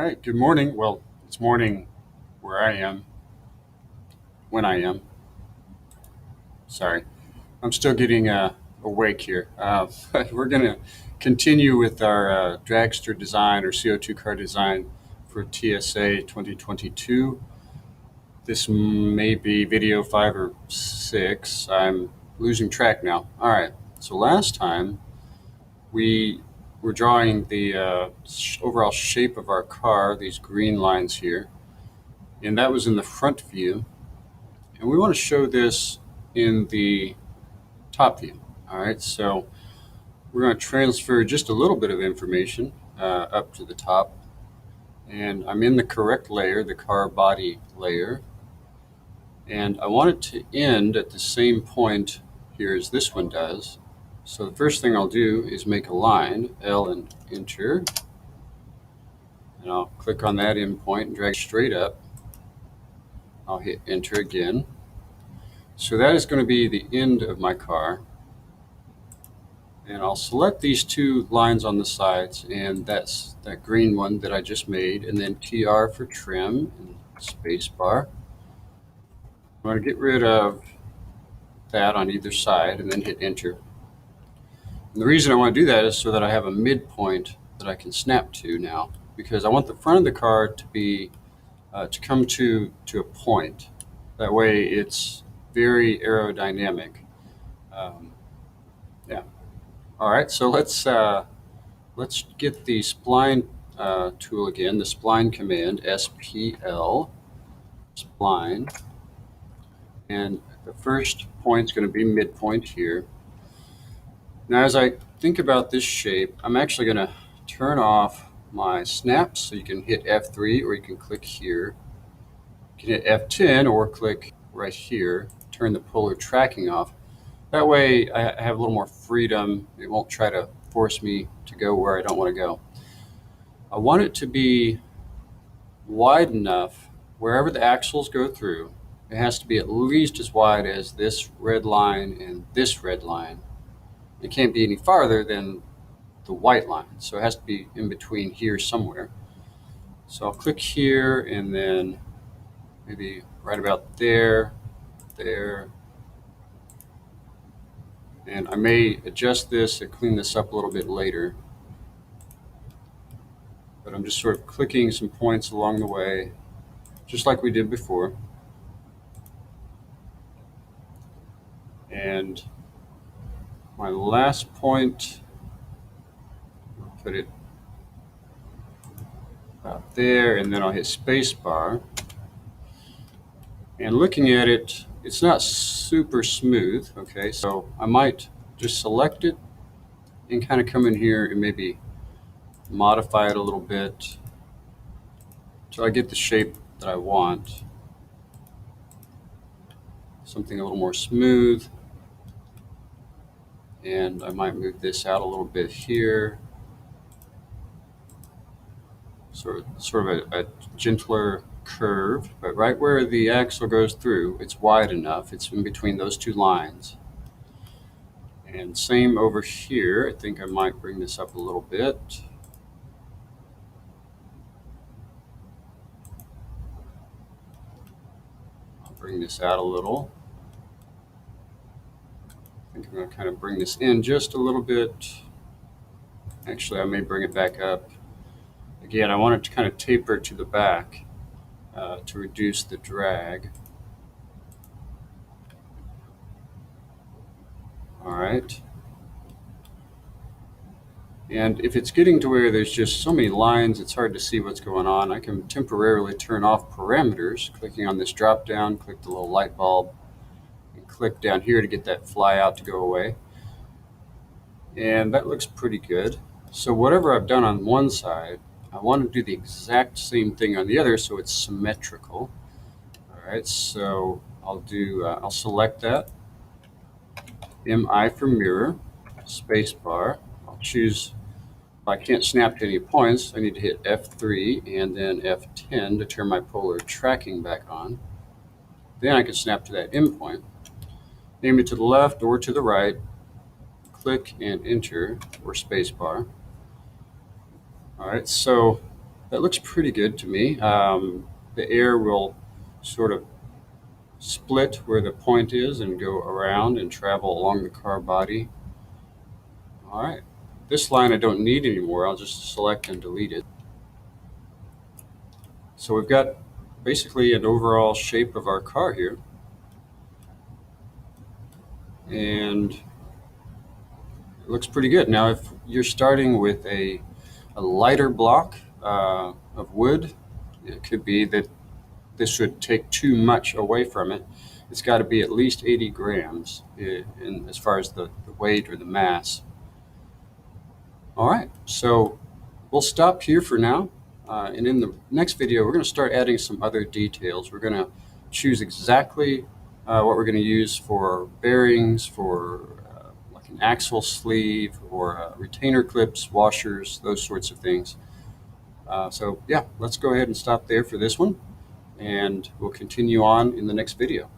right, good morning. Well, it's morning where I am, when I am. Sorry, I'm still getting awake here. But we're going to continue with our Dragster design or CO2 car design for TSA 2022. This may be video 5 or 6. I'm losing track now. All right, so last time we were drawing the overall shape of our car, these green lines here, and that was in the front view. And we want to show this in the top view. All right, so we're going to transfer just a little bit of information up to the top. And I'm in the correct layer, the car body layer. And I want it to end at the same point here as this one does. So the first thing I'll do is make a line, L and enter. And I'll click on that end point and drag straight up. I'll hit enter again. So that is going to be the end of my car. And I'll select these two lines on the sides, and that's that green one that I just made, and then TR for trim and space bar. I'm going to get rid of that on either side and then hit enter. And the reason I want to do that is so that I have a midpoint that I can snap to now, because I want the front of the car to be to come to a point. That way it's very aerodynamic. Yeah. All right, so let's get the spline tool again, the spline command, SPL, spline. And the first point is going to be midpoint here. Now, as I think about this shape, I'm actually going to turn off my snaps. So you can hit F3 or you can click here. You can hit F10 or click right here, turn the polar tracking off. That way I have a little more freedom. It won't try to force me to go where I don't want to go. I want it to be wide enough wherever the axles go through. It has to be at least as wide as this red line and this red line. It can't be any farther than the white line. So it has to be in between here somewhere. So I'll click here and then maybe right about there, there. And I may adjust this and clean this up a little bit later. But I'm just sort of clicking some points along the way, just like we did before. And my last point, I'll put it about there, and then I'll hit space bar. And looking at it, it's not super smooth, okay? So I might just select it and kind of come in here and maybe modify it a little bit till I get the shape that I want. Something a little more smooth. And I might move this out a little bit here. Sort of a gentler curve, but right where the axle goes through, it's wide enough. It's in between those two lines. And same over here. I think I might bring this up a little bit. I'll bring this out a little. I think I'm going to kind of bring this in just a little bit. Actually, I may bring it back up. Again, I want it to kind of taper to the back to reduce the drag. All right. And if it's getting to where there's just so many lines, it's hard to see what's going on, I can temporarily turn off parameters, clicking on this drop down, click the little light bulb, and click down here to get that fly out to go away. And that looks pretty good. So whatever I've done on one side, I want to do the exact same thing on the other so it's symmetrical. All right, so I'll select that, MI for mirror, space bar. I'll choose, if I can't snap to any points, I need to hit F3 and then F10 to turn my polar tracking back on. Then I can snap to that endpoint. Name it to the left or to the right, click and enter or space bar. All right, so That looks pretty good to me. The air will sort of split where the point is and go around and travel along the car body. All right. This line I don't need anymore. I'll just select and delete it. So we've got basically an overall shape of our car here. And it looks pretty good. Now, if you're starting with a lighter block of wood, it could be that this should take too much away from it. It's got to be at least 80 grams as far as the weight or the mass. All right, so we'll stop here for now. And in the next video, we're going to start adding some other details. We're going to choose exactly what we're going to use for bearings, for like an axle sleeve, or retainer clips, washers, those sorts of things. So yeah, let's go ahead and stop there for this one, and we'll continue on in the next video.